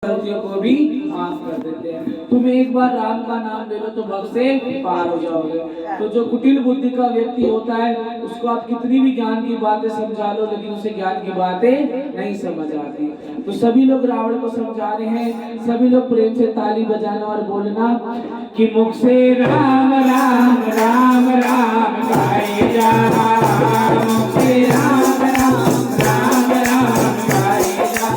गलतियों को भी माफ कर देते हैं। तुम एक बार राम का नाम ले लो तो भव से पार हो जाओगे। तो जो कुटिल बुद्धि का व्यक्ति होता है उसको आप कितनी भी ज्ञान की बातें समझा लो लेकिन उसे ज्ञान की बातें नहीं समझ आती। तो सभी लोग रावण को समझा रहे हैं, सभी लोग प्रेम से ताली बजाना और बोलना कि मुख से राम राम राम राम गाए जा, मुख से राम राम राम राम गाए जा।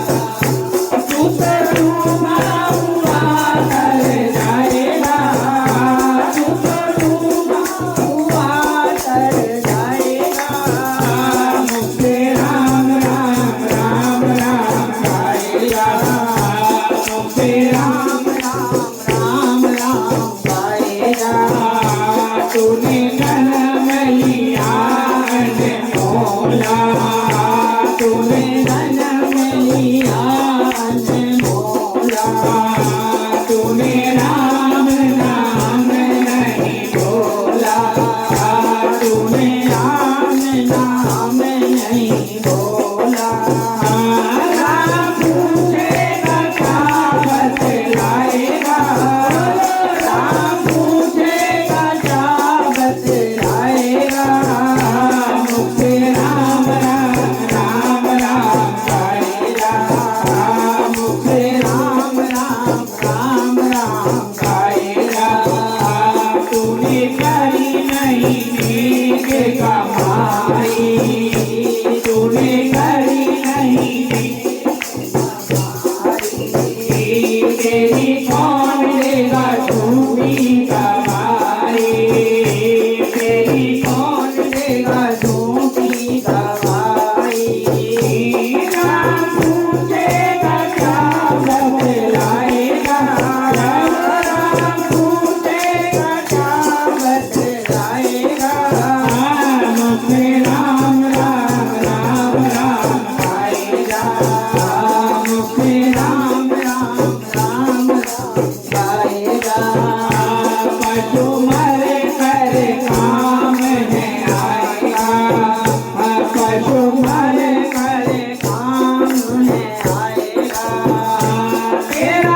Yeah.